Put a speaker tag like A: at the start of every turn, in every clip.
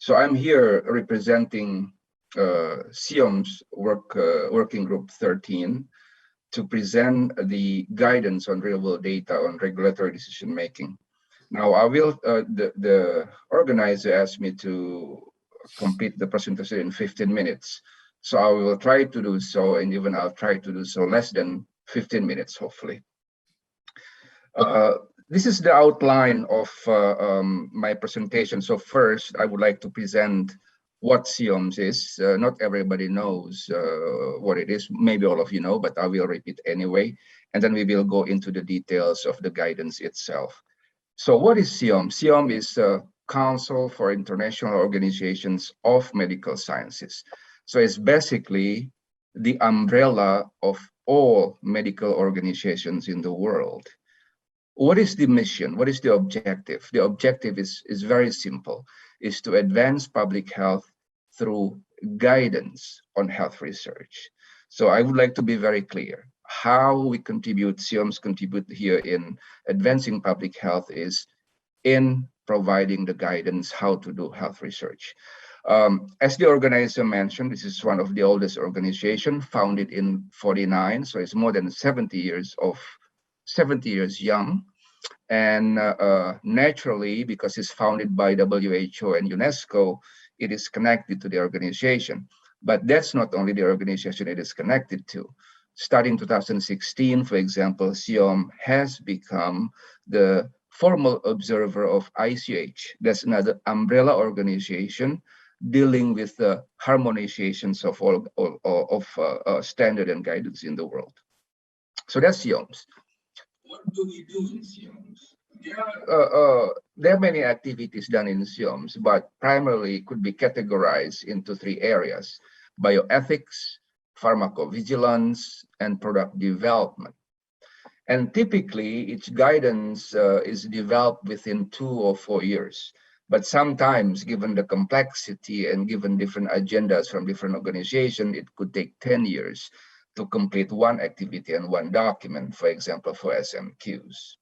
A: So I'm here representing CIOMS Working Group 13 to present the guidance on real-world data on regulatory decision-making. Now, I will, the organizer asked me to complete the presentation in 15 minutes. So I will try to do so, and even I'll try to do so less than 15 minutes, hopefully. This is the outline of my presentation. So first, I would like to present what CIOMS is. Not everybody knows what it is. Maybe all of you know, but I will repeat anyway. And then we will go into the details of the guidance itself. So what is CIOMS? CIOMS is a Council for International Organizations of Medical Sciences. So it's basically the umbrella of all medical organizations in the world. What is the mission? What is the objective? The objective is very simple, is to advance public health through guidance on health research. So I would like to be very clear. How we contribute, CIOMS contribute here in advancing public health is in providing the guidance how to do health research. As the organizer mentioned, this is one of the oldest organizations, founded in 49, so it's more than 70 years young. And naturally, because it's founded by WHO and UNESCO, it is connected to the organization. But that's not only the organization it is connected to. Starting 2016, for example, CIOMS has become the formal observer of ICH. That's another umbrella organization dealing with the harmonizations of all standard and guidance in the world. So that's CIOMS. What do we do in CIOMS? There are many activities done in CIOMS, but primarily could be categorized into three areas: bioethics, pharmacovigilance, and product development. And typically, each guidance is developed within 2 or 4 years. But sometimes, given the complexity and given different agendas from different organizations, it could take 10 years to complete one activity and one document, for example, for SMQs.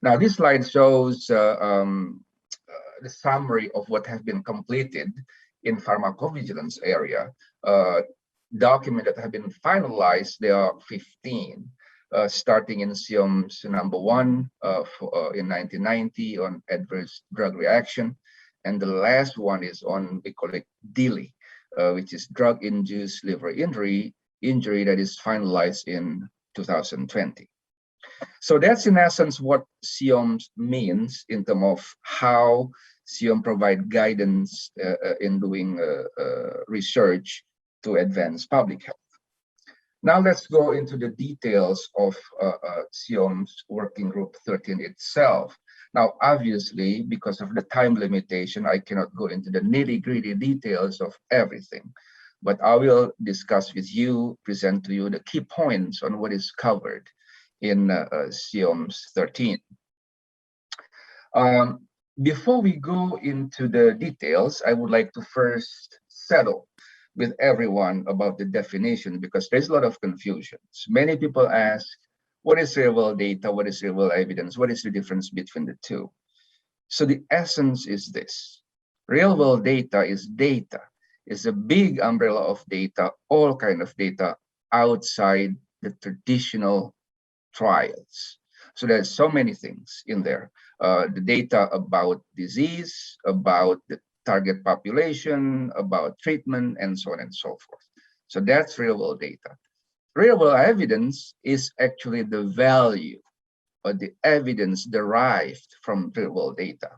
A: Now, this slide shows the summary of what has been completed in pharmacovigilance area. Documents that have been finalized, there are 15, starting in CIOMS number 1 in 1990 on adverse drug reaction. And the last one is on, we call it DILI, which is drug-induced liver injury that is finalized in 2020. So that's in essence what CIOMS means in terms of how CIOMS provide guidance in doing research to advance public health. Now let's go into the details of CIOMS Working Group 13 itself. Now, obviously, because of the time limitation, I cannot go into the nitty-gritty details of everything, but I will discuss with you, present to you the key points on what is covered in CIOMS 13. Before we go into the details, I would like to first settle with everyone about the definition, because there's a lot of confusions. Many people ask, what is real-world data? What is real-world evidence? What is the difference between the two? So the essence is this. Real-world data is a big umbrella of data, all kind of data outside the traditional trials. So there's so many things in there. The data about disease, about the target population, about treatment, and so on and so forth. So that's real-world data. Real-world evidence is actually the value or the evidence derived from real-world data.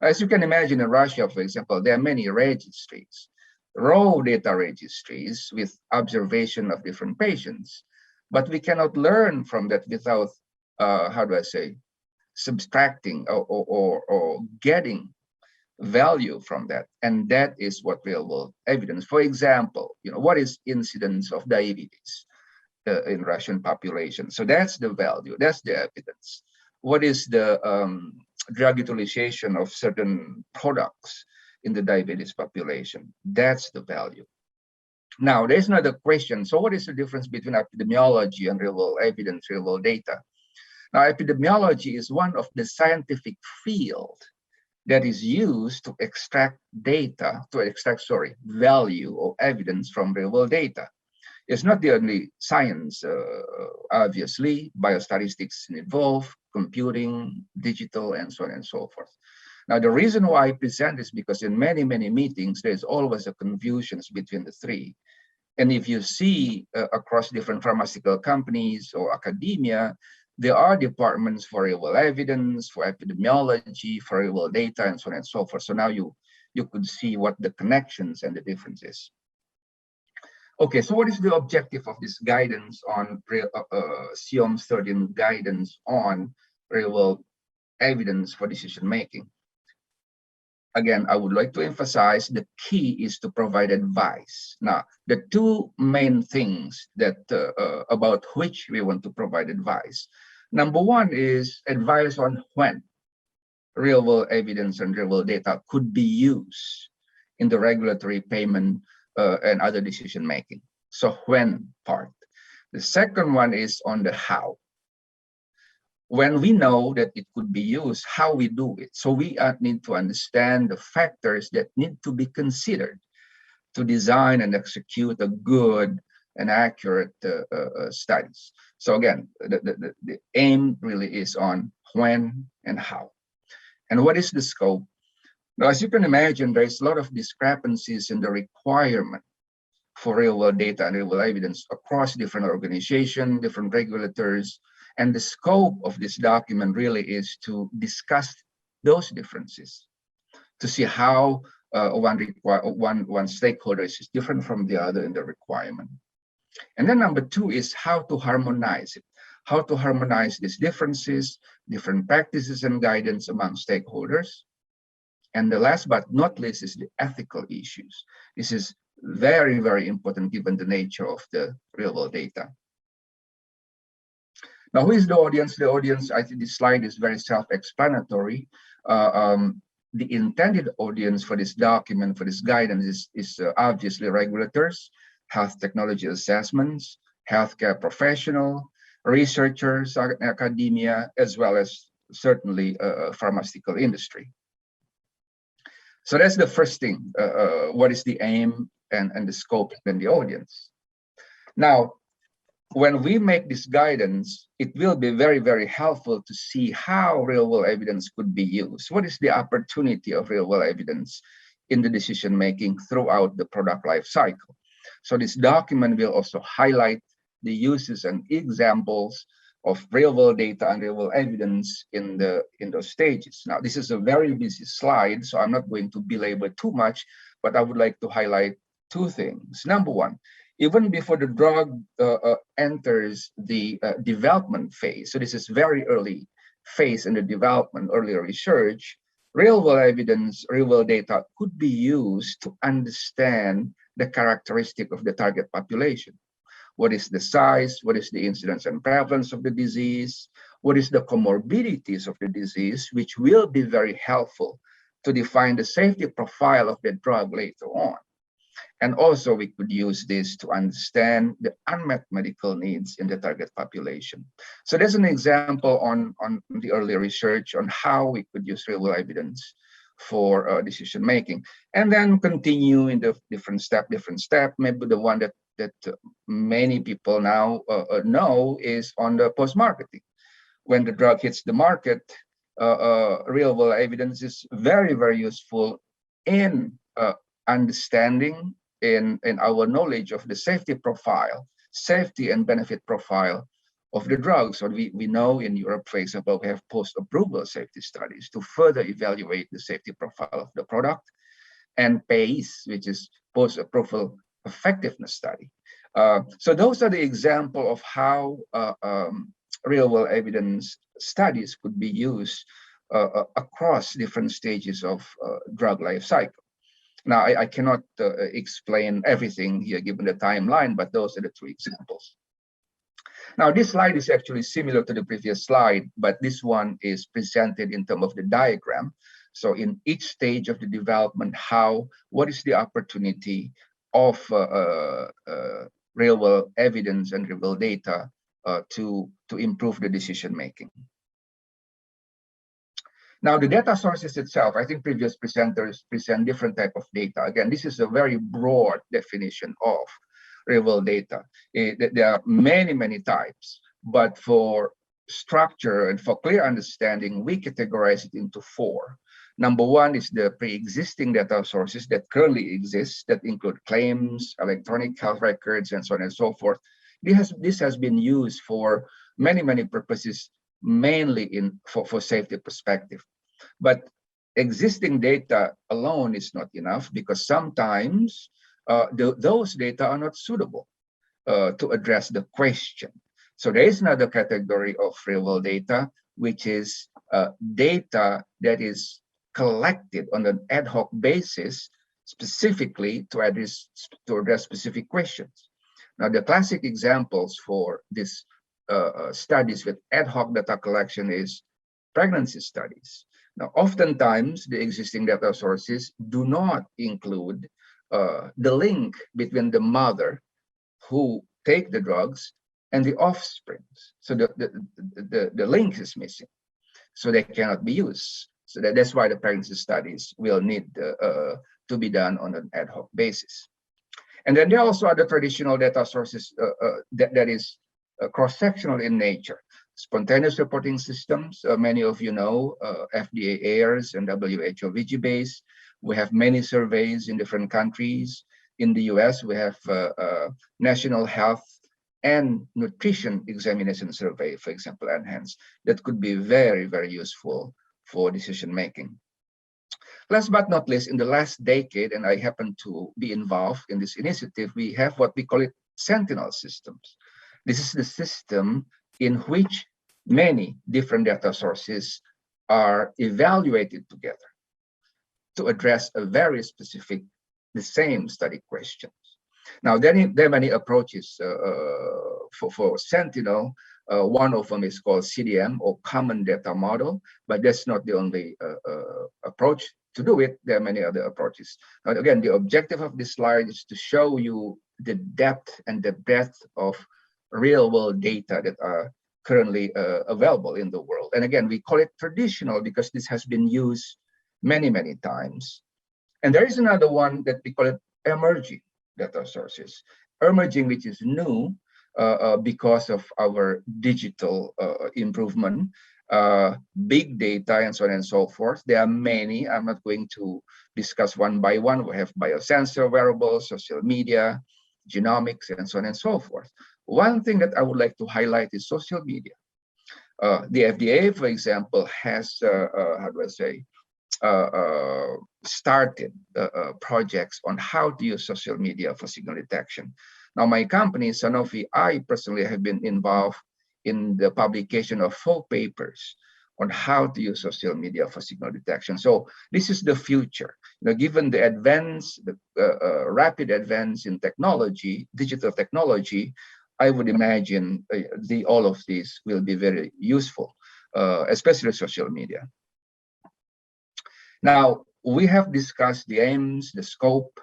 A: As you can imagine, in Russia, for example, there are many registries, raw data registries with observation of different patients. But we cannot learn from that without, subtracting or getting value from that. And that is what real-world evidence. For example, what is incidence of diabetes in Russian population? So that's the value, that's the evidence. What is the drug utilization of certain products in the diabetes population? That's the value. Now, there's another question. So what is the difference between epidemiology and real-world evidence, real-world data? Now, epidemiology is one of the scientific field that is used to extract value or evidence from real world data. It's not the only science, obviously. Biostatistics involved, computing, digital, and so on and so forth. Now, the reason why I present is because in many, many meetings, there's always a confusion between the three. And if you see across different pharmaceutical companies or academia, there are departments for real world evidence, for epidemiology, for real world data, and so on and so forth. So now you could see what the connections and the differences. Okay, so what is the objective of this guidance on CIOMS 13 guidance on real world evidence for decision making? Again, I would like to emphasize the key is to provide advice. Now, the two main things that about which we want to provide advice. Number one is advice on when real world evidence and real world data could be used in the regulatory, payment, and other decision making. So when part. The second one is on the how. When we know that it could be used, how we do it. So we need to understand the factors that need to be considered to design and execute a good and accurate studies. So again, the aim really is on when and how. And what is the scope? Now, as you can imagine, there is a lot of discrepancies in the requirement for real-world data and real-world evidence across different organizations, different regulators. And the scope of this document really is to discuss those differences, to see how one stakeholder is different from the other in the requirement. And then number two is how to harmonize it, how to harmonize these differences, different practices and guidance among stakeholders. And the last but not least is the ethical issues. This is very, very important given the nature of the real-world data. Now, who is the audience? The audience, I think this slide is very self-explanatory. The intended audience for this document, for this guidance is obviously regulators, health technology assessments, healthcare professional, researchers, academia, as well as certainly pharmaceutical industry. So that's the first thing. What is the aim and the scope and the audience? Now, when we make this guidance, it will be very, very helpful to see how real-world evidence could be used. What is the opportunity of real-world evidence in the decision-making throughout the product life cycle? So this document will also highlight the uses and examples of real-world data and real-world evidence in those stages. Now, this is a very busy slide, so I'm not going to belabor too much, but I would like to highlight two things. Number one, even before the drug enters the development phase, so this is very early phase in the development, early research, real-world evidence, real-world data could be used to understand the characteristic of the target population. What is the size? What is the incidence and prevalence of the disease? What is the comorbidities of the disease, which will be very helpful to define the safety profile of the drug later on. And also we could use this to understand the unmet medical needs in the target population. So there's an example on the early research on how we could use real-world evidence for decision making, and then continue in the different step. Maybe the one that many people now know is on the post-marketing. When the drug hits the market, real-world evidence is very, very useful in understanding in our knowledge of the safety profile, safety and benefit profile of the drug. So we know in Europe, for example, we have post-approval safety studies to further evaluate the safety profile of the product, and PACE, which is post-approval effectiveness study. So those are the example of how real-world evidence studies could be used across different stages of drug life cycle. Now, I cannot explain everything here given the timeline, but those are the three examples. Now, this slide is actually similar to the previous slide, but this one is presented in terms of the diagram. So in each stage of the development, what is the opportunity of real-world evidence and real-world data to improve the decision making. Now, the data sources itself, I think previous presenters present different type of data. Again, this is a very broad definition of real-world data. There are many, many types, but for structure and for clear understanding, we categorize it into four. Number one is the pre-existing data sources that currently exist, that include claims, electronic health records, and so on and so forth. This has been used for many, many purposes, mainly for safety perspective. But existing data alone is not enough, because sometimes those data are not suitable to address the question. So there is another category of real-world data, which is data that is collected on an ad hoc basis, specifically to address specific questions. Now, the classic examples for this studies with ad hoc data collection is pregnancy studies. Now, oftentimes the existing data sources do not include the link between the mother who take the drugs and the offspring. So the link is missing, so they cannot be used. So that's why the pregnancy studies will need to be done on an ad hoc basis. And then there are also other traditional data sources that is cross-sectional in nature. Spontaneous reporting systems, many of you know, FDA AIRS and WHO VG-base. We have many surveys in different countries. In the US, we have National Health and Nutrition Examination Survey, for example, enhanced, that could be very, very useful for decision making. Last but not least, in the last decade, and I happen to be involved in this initiative, we have what we call it Sentinel systems. This is the system in which many different data sources are evaluated together to address a very specific, the same study questions. Now, there are many approaches for Sentinel. One of them is called CDM, or Common Data Model, but that's not the only approach to do it. There are many other approaches. Now, again, the objective of this slide is to show you the depth and the breadth of real-world data that are currently available in the world. And again, we call it traditional because this has been used many, many times. And there is another one that we call it emerging data sources. Emerging, which is new because of our digital improvement, big data, and so on and so forth. There are many. I'm not going to discuss one by one. We have biosensor wearables, social media, genomics, and so on and so forth. One thing that I would like to highlight is social media. The FDA, for example, has, how do I say, started projects on how to use social media for signal detection. Now, my company, Sanofi, I personally have been involved in the publication of 4 papers on how to use social media for signal detection. So this is the future. You know, given the advance, the rapid advance in technology, digital technology, I would imagine all of these will be very useful, especially social media. Now, we have discussed the aims, the scope,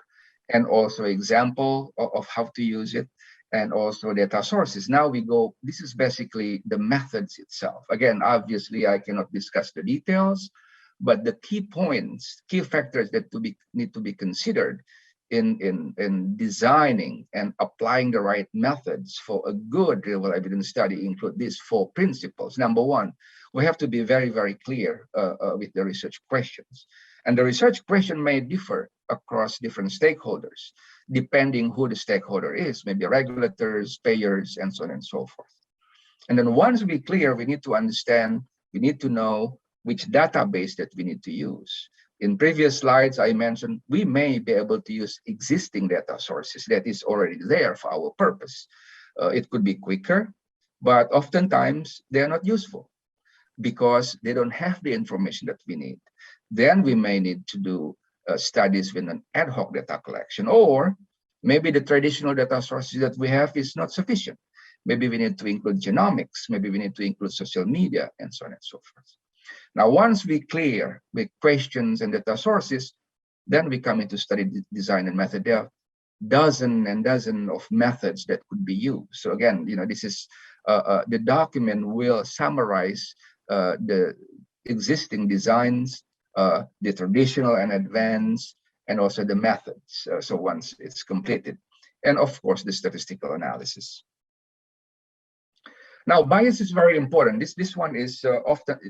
A: and also example of how to use it, and also data sources. Now we go, this is basically the methods itself. Again, obviously, I cannot discuss the details, but the key points, key factors that need to be considered in designing and applying the right methods for a good real-world evidence study include these 4 principles. Number one, we have to be very, very clear with the research questions. And the research question may differ across different stakeholders, depending who the stakeholder is, maybe regulators, payers, and so on and so forth. And then once we're clear, we need to understand, we need to know which database that we need to use. In previous slides, I mentioned we may be able to use existing data sources that is already there for our purpose. It could be quicker, but oftentimes they're not useful because they don't have the information that we need. Then we may need to do studies with an ad hoc data collection, or maybe the traditional data sources that we have is not sufficient. Maybe we need to include genomics, maybe we need to include social media, and so on and so forth. Now, once we clear with questions and data sources, then we come into study design and method. There are dozens and dozens of methods that could be used. So again, you know, this is the document will summarize the existing designs, the traditional and advanced, and also the methods. So once it's completed, and of course the statistical analysis. Now, bias is very important. This one is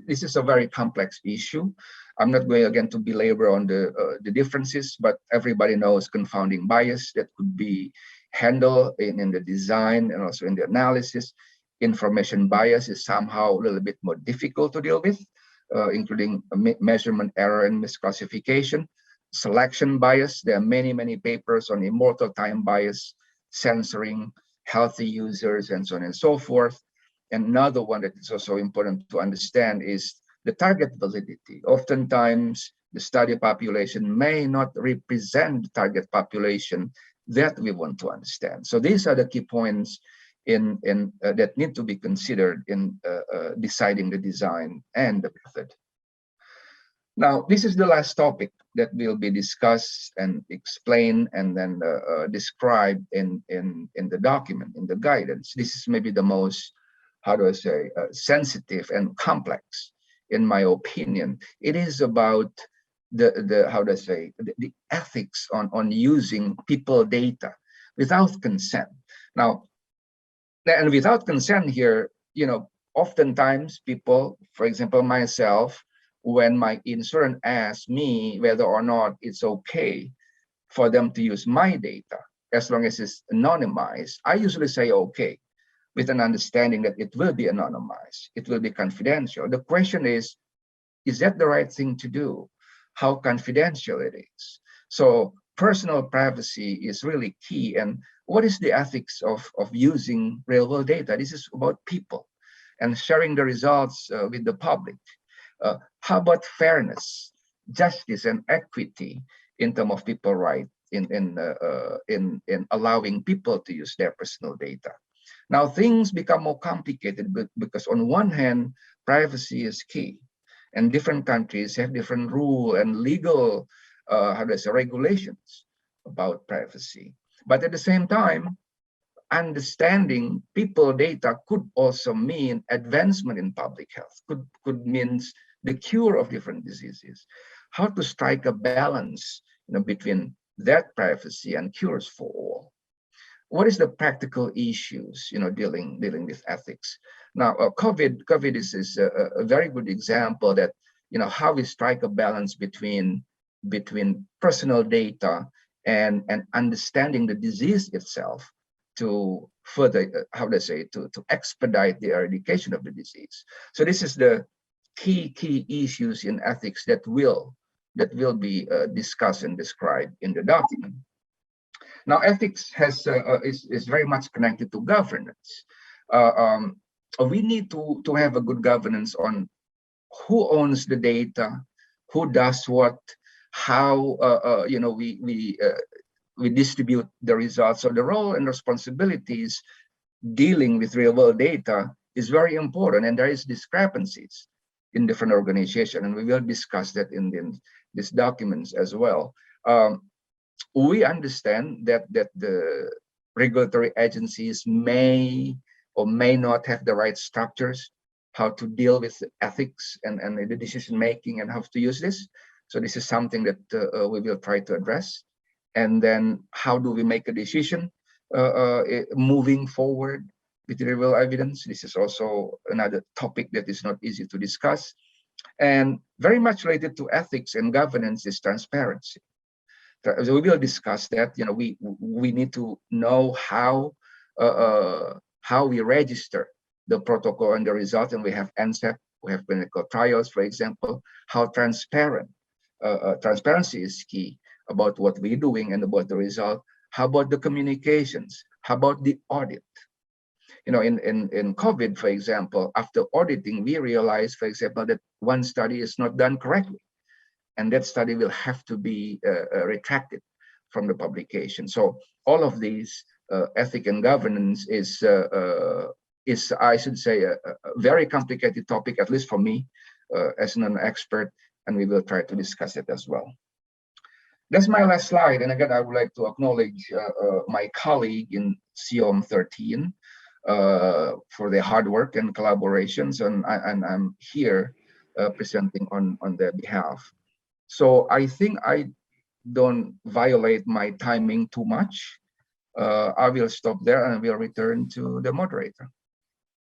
A: this is a very complex issue. I'm not going again to belabor on the differences, but everybody knows confounding bias that could be handled in the design and also in the analysis. Information bias is somehow a little bit more difficult to deal with, including measurement error and misclassification. Selection bias, there are many papers on immortal time bias, censoring healthy users, and so on and so forth. And another one that is also important to understand is the target validity. Oftentimes, the study population may not represent the target population that we want to understand. So these are the key points that need to be considered in deciding the design and the method. Now, this is the last topic that will be discussed and explained and then described in the document, in the guidance. This is maybe the most, how do I say, sensitive and complex, in my opinion. It is about the how do I say, the ethics on using people data without consent. Now, and without consent here, you know, oftentimes people, for example, myself, when my insurance asks me whether or not it's okay for them to use my data, as long as it's anonymized, I usually say okay, with an understanding that it will be anonymized, it will be confidential. The question is that the right thing to do? How confidential it is? So personal privacy is really key. And what is the ethics of using real world data? This is about people and sharing the results with the public. How about fairness, justice, and equity in terms of people rights in allowing people to use their personal data? Now things become more complicated because on one hand, privacy is key, and different countries have different rule and legal how do I say, regulations about privacy. But at the same time, understanding people data could also mean advancement in public health, could mean the cure of different diseases. How to strike a balance, you know, between that privacy and cures for all. What is the practical issues, you know, dealing with ethics? Now, COVID is a very good example that, you know, how we strike a balance between personal data and understanding the disease itself to further, how do I say, to expedite the eradication of the disease. So this is the key issues in ethics that will be discussed and described in the document. Now, ethics is very much connected to governance. We need to have a good governance on who owns the data, who does what, how you know, we distribute the results. So the role and responsibilities dealing with real world data is very important, and there is discrepancies in different organizations, and we will discuss that in these documents as well. We understand that the regulatory agencies may or may not have the right structures, how to deal with ethics and the decision making and how to use this. So this is something that we will try to address. And then how do we make a decision moving forward with the real evidence? This is also another topic that is not easy to discuss. And very much related to ethics and governance is transparency. So we will discuss that. You know, we need to know how we register the protocol and the result, and we have NCEP, we have clinical trials, for example. How transparent transparency is key about what we're doing and about the result. How about the communications? How about the audit? You know, in COVID, for example, after auditing, we realized, for example, that one study is not done correctly, and that study will have to be retracted from the publication. So all of these ethic and governance is I should say, a very complicated topic, at least for me, as an expert, and we will try to discuss it as well. That's my last slide. And again, I would like to acknowledge my colleague in CIOMS 13 for their hard work and collaborations. And I'm here presenting on their behalf. So I think I don't violate my timing too much. I will stop there and will return to the moderator.